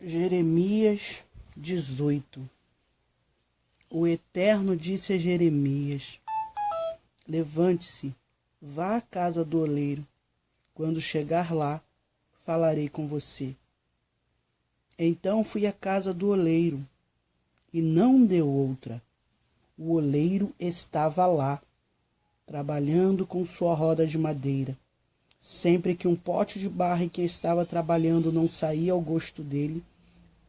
Jeremias 18. O Eterno disse a Jeremias: levante-se, vá à casa do oleiro. Quando chegar lá, falarei com você. Então fui à casa do oleiro, e não deu outra. O oleiro estava lá, trabalhando com sua roda de madeira. Sempre que um pote de barro em que estava trabalhando não saía ao gosto dele,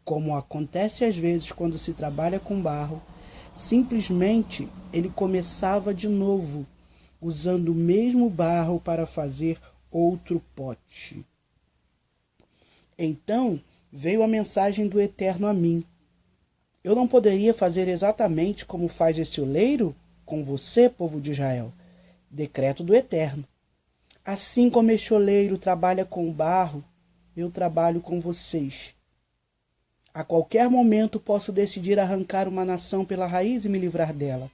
como acontece às vezes quando se trabalha com barro, simplesmente ele começava de novo, usando o mesmo barro para fazer outro pote. Então veio a mensagem do Eterno a mim: eu não poderia fazer exatamente como faz esse oleiro com você, povo de Israel? Decreto do Eterno. Assim como este oleiro trabalha com o barro, eu trabalho com vocês. A qualquer momento posso decidir arrancar uma nação pela raiz e me livrar dela.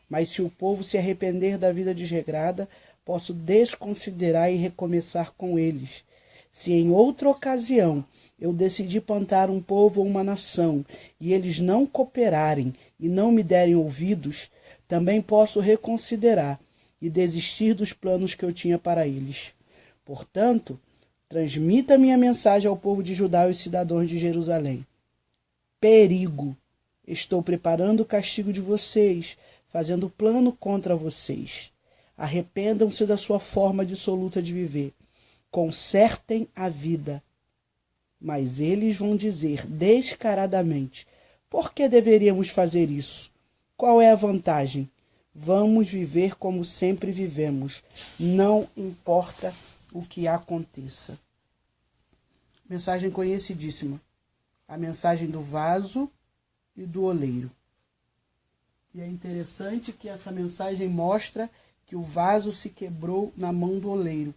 Mas se o povo se arrepender da vida desregrada, posso desconsiderar e recomeçar com eles. Se em outra ocasião eu decidir plantar um povo ou uma nação, e eles não cooperarem e não me derem ouvidos, também posso reconsiderar e desistir dos planos que eu tinha para eles. Portanto, transmita minha mensagem ao povo de Judá e aos cidadãos de Jerusalém. Perigo! Estou preparando o castigo de vocês, fazendo plano contra vocês. Arrependam-se da sua forma dissoluta de viver. Consertem a vida. Mas eles vão dizer descaradamente: por que deveríamos fazer isso? Qual é a vantagem? Vamos viver como sempre vivemos. Não importa o que aconteça. Mensagem conhecidíssima. A mensagem do vaso e do oleiro. E é interessante que essa mensagem mostra que o vaso se quebrou na mão do oleiro.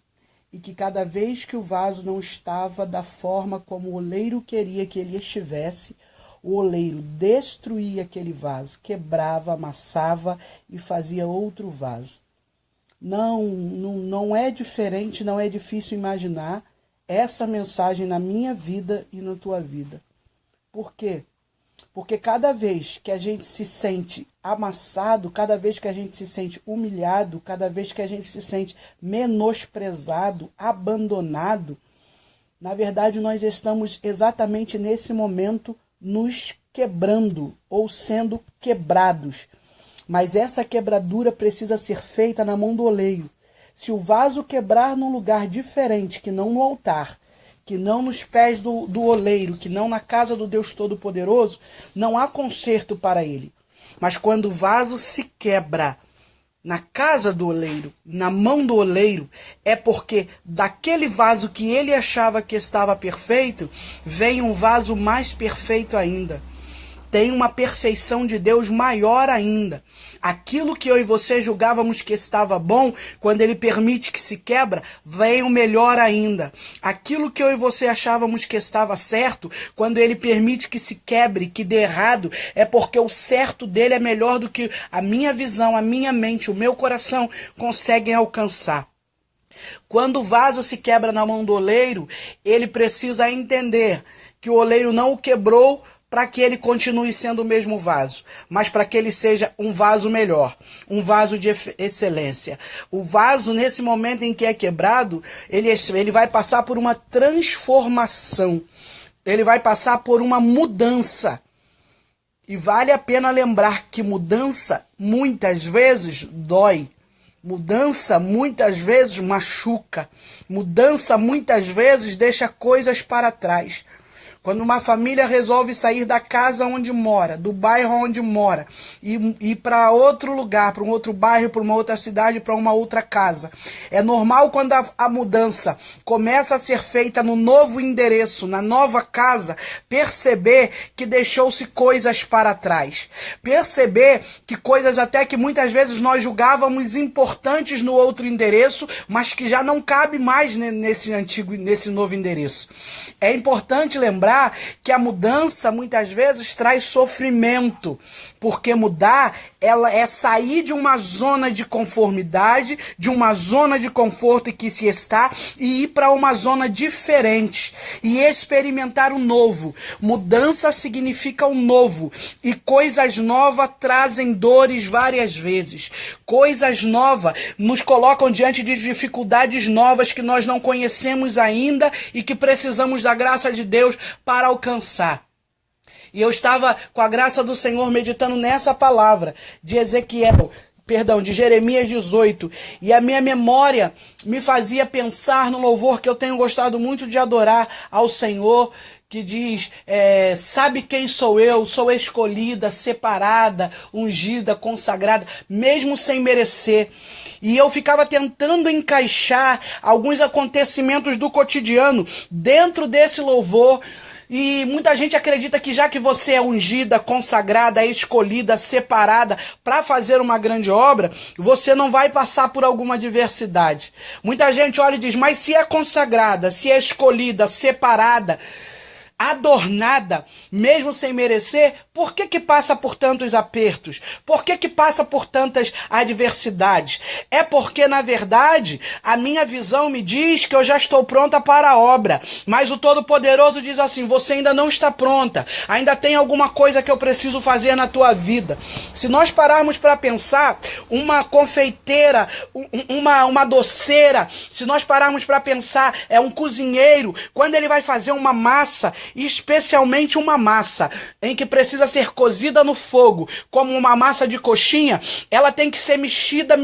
E que cada vez que o vaso não estava da forma como o oleiro queria que ele estivesse, o oleiro destruía aquele vaso, quebrava, amassava e fazia outro vaso. Não é diferente, não é difícil imaginar essa mensagem na minha vida e na tua vida. Por quê? Porque cada vez que a gente se sente amassado, cada vez que a gente se sente humilhado, cada vez que a gente se sente menosprezado, abandonado, na verdade nós estamos exatamente nesse momento nos quebrando ou sendo quebrados. Mas essa quebradura precisa ser feita na mão do oleiro. Se o vaso quebrar num lugar diferente, que não no altar, que não nos pés do oleiro, que não na casa do Deus Todo-Poderoso, não há conserto para ele. Mas quando o vaso se quebra na casa do oleiro, na mão do oleiro, é porque daquele vaso que ele achava que estava perfeito, vem um vaso mais perfeito ainda. Tem uma perfeição de Deus maior ainda. Aquilo que eu e você julgávamos que estava bom, quando ele permite que se quebra, vem o melhor ainda. Aquilo que eu e você achávamos que estava certo, quando ele permite que se quebre, que dê errado, é porque o certo dele é melhor do que a minha visão, a minha mente, o meu coração conseguem alcançar. Quando o vaso se quebra na mão do oleiro, ele precisa entender que o oleiro não o quebrou para que ele continue sendo o mesmo vaso, mas para que ele seja um vaso melhor, um vaso de excelência. O vaso, nesse momento em que é quebrado, ele vai passar por uma transformação, ele vai passar por uma mudança. E vale a pena lembrar que mudança muitas vezes dói. Mudança muitas vezes machuca. Mudança muitas vezes deixa coisas para trás. Quando uma família resolve sair da casa onde mora, do bairro onde mora, e ir para outro lugar, para um outro bairro, para uma outra cidade, para uma outra casa. É normal quando a mudança começa a ser feita no novo endereço, na nova casa, perceber que deixou-se coisas para trás. Perceber que coisas até que muitas vezes nós julgávamos importantes no outro endereço, mas que já não cabe mais nesse novo endereço. É importante lembrar lembrar que a mudança muitas vezes traz sofrimento, porque mudar ela é sair de uma zona de conformidade, de uma zona de conforto em que se está e ir para uma zona diferente e experimentar o novo. Mudança significa o novo e coisas novas trazem dores várias vezes. Coisas novas nos colocam diante de dificuldades novas que nós não conhecemos ainda e que precisamos da graça de Deus para alcançar. E eu estava com a graça do Senhor meditando nessa palavra de de Jeremias 18, e a minha memória me fazia pensar no louvor que eu tenho gostado muito de adorar ao Senhor, que diz, sabe quem sou eu? Sou escolhida, separada, ungida, consagrada, mesmo sem merecer. E eu ficava tentando encaixar alguns acontecimentos do cotidiano dentro desse louvor. E muita gente acredita que já que você é ungida, consagrada, escolhida, separada para fazer uma grande obra, você não vai passar por alguma adversidade. Muita gente olha e diz, mas se é consagrada, se é escolhida, separada, adornada, mesmo sem merecer, por que passa por tantos apertos? Por que passa por tantas adversidades? É porque, na verdade, a minha visão me diz que eu já estou pronta para a obra, mas o Todo-Poderoso diz assim, você ainda não está pronta, ainda tem alguma coisa que eu preciso fazer na tua vida. Se nós pararmos para pensar, uma confeiteira, uma doceira, se nós pararmos para pensar, um cozinheiro, quando ele vai fazer uma massa, especialmente uma massa em que precisa ser cozida no fogo, como uma massa de coxinha, ela tem que ser mexida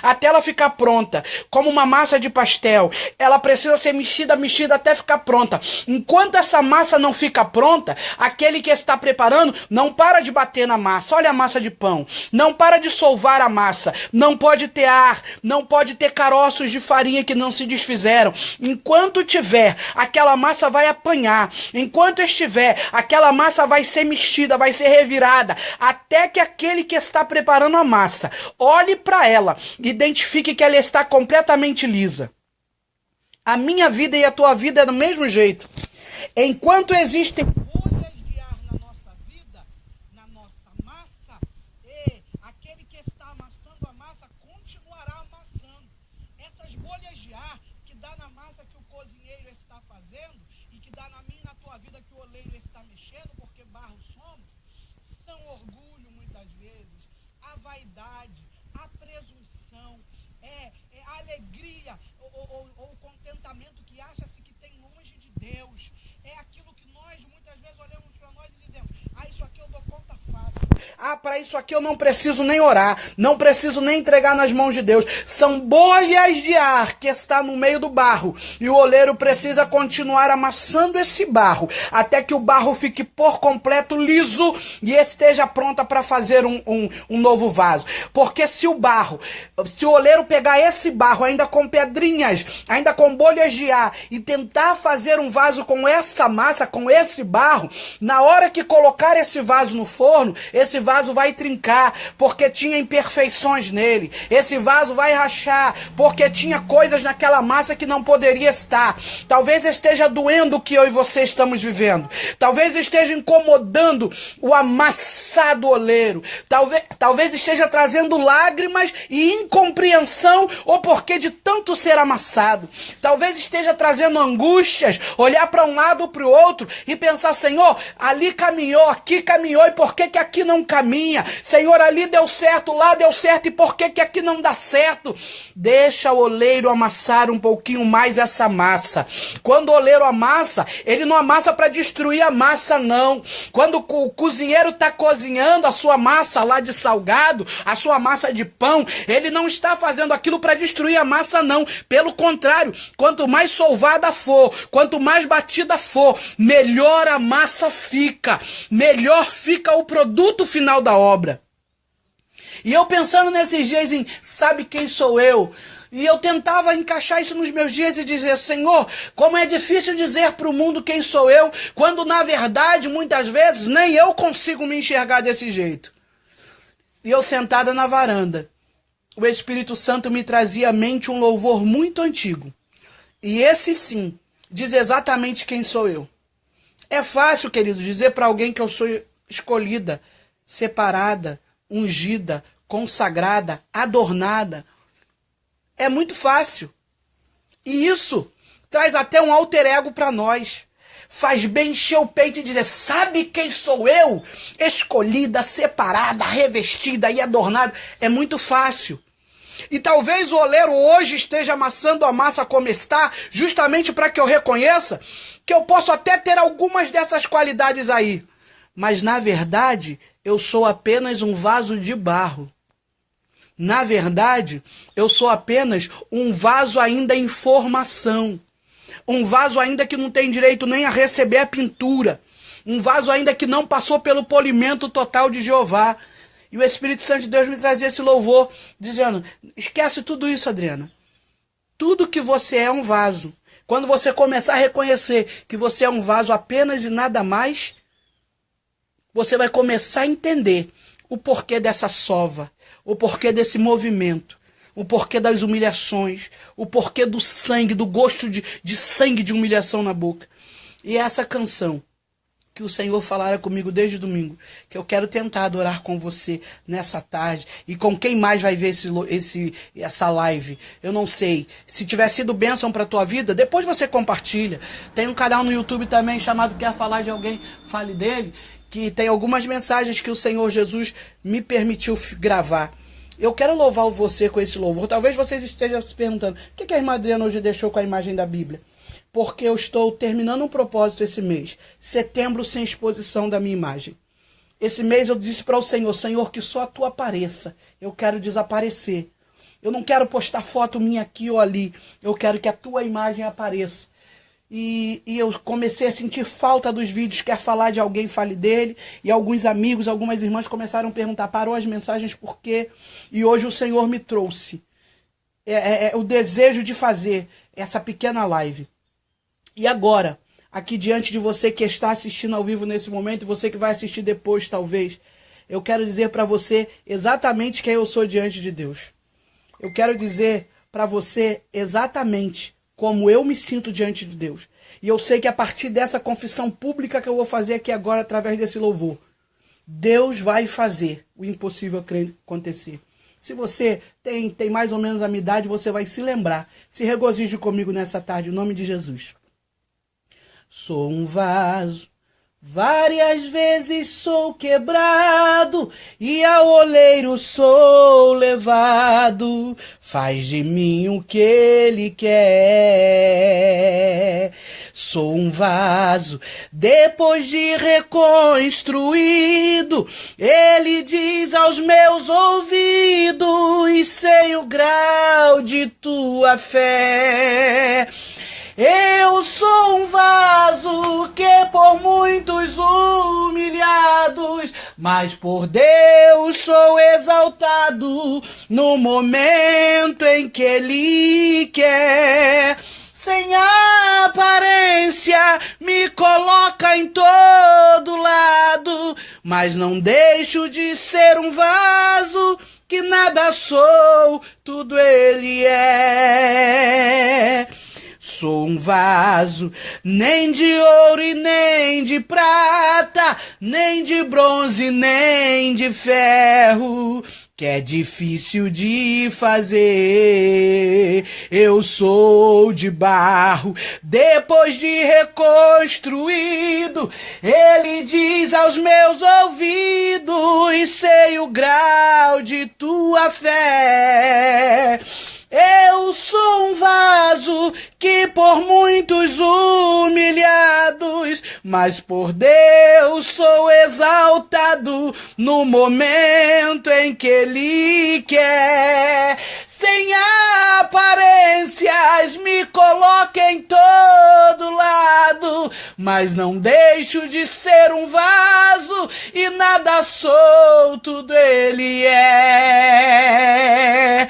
até ela ficar pronta. Como uma massa de pastel, ela precisa ser mexida até ficar pronta. Enquanto essa massa não fica pronta, aquele que está preparando não para de bater na massa. Olha a massa de pão, não para de solvar a massa, não pode ter ar, não pode ter caroços de farinha que não se desfizeram. Enquanto tiver, aquela massa vai apanhar. Enquanto estiver, aquela massa vai ser mexida, vai ser revirada, até que aquele que está preparando a massa olhe para ela, identifique que ela está completamente lisa. A minha vida e a tua vida é do mesmo jeito. Enquanto existem bolhas de ar na nossa vida, na nossa massa, aquele que está amassando a massa continuará amassando. Essas bolhas de ar que dá na massa que o cozinheiro está fazendo, e que dá na minha e na tua vida que o oleiro está mexendo, porque barro somos, são orgulho muitas vezes, a vaidade, a presunção, a alegria ou o contentamento que acha-se que tem longe de Deus. É aquilo que nós muitas vezes olhamos para nós e dizemos, isso aqui eu dou conta fácil. Para isso aqui eu não preciso nem orar, não preciso nem entregar nas mãos de Deus. São bolhas de ar que está no meio do barro e o oleiro precisa continuar amassando esse barro até que o barro fique por completo liso e esteja pronta para fazer um novo vaso. Porque se o oleiro pegar esse barro ainda com pedrinhas, ainda com bolhas de ar e tentar fazer um vaso com essa massa, com esse barro, na hora que colocar esse vaso no forno, esse vaso vai trincar, porque tinha imperfeições nele. Esse vaso vai rachar, porque tinha coisas naquela massa que não poderia estar. Talvez esteja doendo o que eu e você estamos vivendo. Talvez esteja incomodando o amassado oleiro. Talvez esteja trazendo lágrimas e incompreensão o porquê de tanto ser amassado. Talvez esteja trazendo angústias, olhar para um lado ou para o outro e pensar, Senhor, ali caminhou, aqui caminhou, e por que aqui não caminha? Senhor, ali deu certo, lá deu certo, e por que aqui não dá certo? Deixa o oleiro amassar um pouquinho mais essa massa. Quando o oleiro amassa, ele não amassa para destruir a massa, não. Quando o cozinheiro está cozinhando a sua massa lá de salgado, a sua massa de pão, ele não está fazendo aquilo para destruir a massa, não. Pelo contrário, quanto mais solvada for, quanto mais batida for, melhor a massa fica, melhor fica o produto final da obra. E eu pensando nesses dias em, sabe quem sou eu? E eu tentava encaixar isso nos meus dias e dizer, Senhor, como é difícil dizer para o mundo quem sou eu, quando na verdade, muitas vezes, nem eu consigo me enxergar desse jeito. E eu sentada na varanda, o Espírito Santo me trazia à mente um louvor muito antigo. E esse sim, diz exatamente quem sou eu. É fácil, querido, dizer para alguém que eu sou escolhida, separada, ungida, consagrada, adornada. É muito fácil. E isso traz até um alter ego para nós. Faz bem encher o peito e dizer, sabe quem sou eu? Escolhida, separada, revestida e adornada. É muito fácil. E talvez o oleiro hoje esteja amassando a massa como está, justamente para que eu reconheça que eu posso até ter algumas dessas qualidades aí. Mas, na verdade, eu sou apenas um vaso de barro. Na verdade, eu sou apenas um vaso ainda em formação. Um vaso ainda que não tem direito nem a receber a pintura. Um vaso ainda que não passou pelo polimento total de Jeová. E o Espírito Santo de Deus me trazia esse louvor, dizendo, esquece tudo isso, Adriana. Tudo que você é um vaso. Quando você começar a reconhecer que você é um vaso apenas e nada mais, você vai começar a entender o porquê dessa sova, o porquê desse movimento, o porquê das humilhações, o porquê do sangue, do gosto de sangue de humilhação na boca. E essa canção que o Senhor falara comigo desde domingo, que eu quero tentar adorar com você nessa tarde, e com quem mais vai ver essa live, eu não sei. Se tiver sido bênção para a tua vida, depois você compartilha. Tem um canal no YouTube também chamado Quer Falar de Alguém, Fale Dele, que tem algumas mensagens que o Senhor Jesus me permitiu gravar. Eu quero louvar você com esse louvor. Talvez vocês estejam se perguntando, o que a irmã Adriana hoje deixou com a imagem da Bíblia? Porque eu estou terminando um propósito esse mês. Setembro sem exposição da minha imagem. Esse mês eu disse para o Senhor, Senhor, que só tu apareça. Eu quero desaparecer. Eu não quero postar foto minha aqui ou ali. Eu quero que a tua imagem apareça. E eu comecei a sentir falta dos vídeos, Quer Falar de Alguém, Fale Dele. E alguns amigos, algumas irmãs começaram a perguntar, parou as mensagens por quê? E hoje o Senhor me trouxe o desejo de fazer essa pequena live. E agora, aqui diante de você que está assistindo ao vivo nesse momento, e você que vai assistir depois, talvez, eu quero dizer para você exatamente quem eu sou diante de Deus. Eu quero dizer para você exatamente como eu me sinto diante de Deus. E eu sei que a partir dessa confissão pública que eu vou fazer aqui agora, através desse louvor, Deus vai fazer o impossível acontecer. Se você tem mais ou menos a minha idade, você vai se lembrar. Se regozije comigo nessa tarde, em nome de Jesus. Sou um vaso, várias vezes sou quebrado, e ao oleiro sou levado. Faz de mim o que ele quer. Sou um vaso, depois de reconstruído, ele diz aos meus ouvidos, sei o grau de tua fé. Eu sou um vaso que por muitos humilhados, mas por Deus sou exaltado no momento em que Ele quer. Sem aparência me coloca em todo lado, mas não deixo de ser um vaso que nada sou, tudo Ele é. Sou um vaso, nem de ouro e nem de prata, nem de bronze, nem de ferro, que é difícil de fazer. Eu sou de barro, depois de reconstruído, ele diz aos meus ouvidos, sei o grau de tua fé. Eu sou um vaso que por muitos humilhados, mas por Deus sou exaltado no momento em que Ele quer. Sem aparências me coloca em todo lado, mas não deixo de ser um vaso e nada sou, tudo Ele é.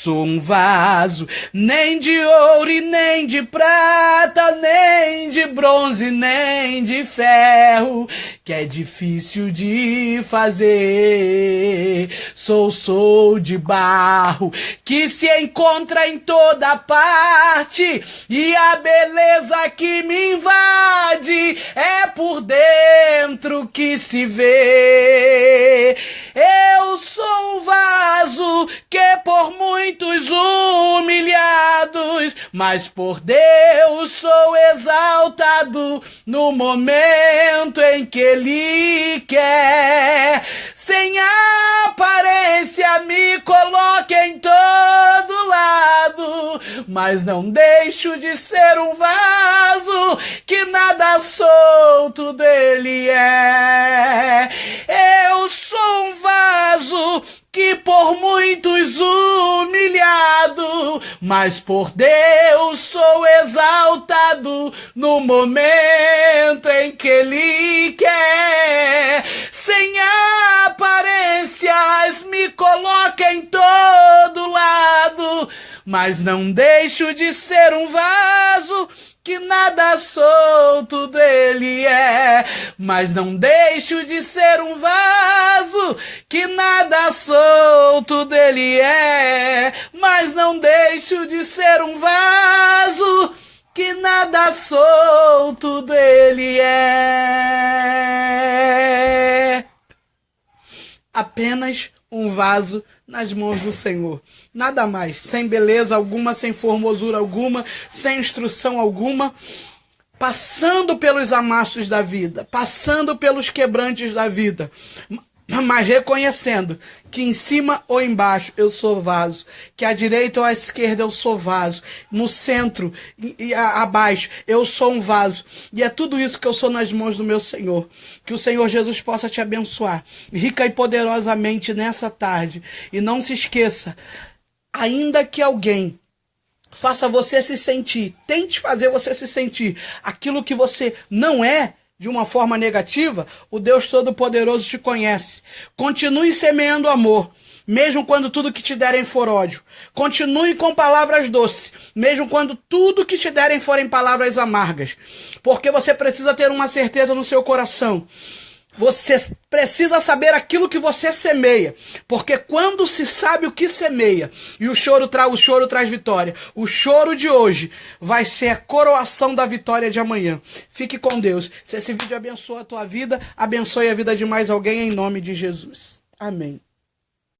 sou um vaso, nem de ouro e nem de prata, nem de bronze, nem de ferro, que é difícil de fazer. Sou de barro, que se encontra em toda parte, e a beleza que me invade é por dentro que se vê. Eu sou um vaso que por muitos humilhados, mas por Deus sou exaltado no momento em que Ele quer. Sem aparência me coloca em todo lado, mas não deixo de ser um vaso que nada solto dele é. Eu sou um vaso que por muitos humilhado, mas por Deus sou exaltado no momento em que Ele quer. Sem aparências me coloca em todo lado, mas não deixo de ser um vaso que nada solto dele é. Mas não deixo de ser um vaso que nada solto dele é. Mas não deixo de ser um vaso que nada solto dele é. Apenas um vaso nas mãos do Senhor. Nada mais, sem beleza alguma, sem formosura alguma, sem instrução alguma, passando pelos amassos da vida, passando pelos quebrantes da vida, mas reconhecendo que em cima ou embaixo eu sou vaso, que à direita ou à esquerda eu sou vaso, no centro e abaixo eu sou um vaso, e é tudo isso que eu sou nas mãos do meu Senhor. Que o Senhor Jesus possa te abençoar rica e poderosamente nessa tarde. E não se esqueça, ainda que alguém faça você se sentir, tente fazer você se sentir aquilo que você não é, de uma forma negativa, o Deus Todo-Poderoso te conhece. Continue semeando amor, mesmo quando tudo que te derem for ódio. Continue com palavras doces, mesmo quando tudo que te derem forem palavras amargas. Porque você precisa ter uma certeza no seu coração. Você precisa saber aquilo que você semeia, porque quando se sabe o que semeia, e o choro traz vitória, o choro de hoje vai ser a coroação da vitória de amanhã. Fique com Deus. Se esse vídeo abençoa a tua vida, abençoe a vida de mais alguém em nome de Jesus. Amém.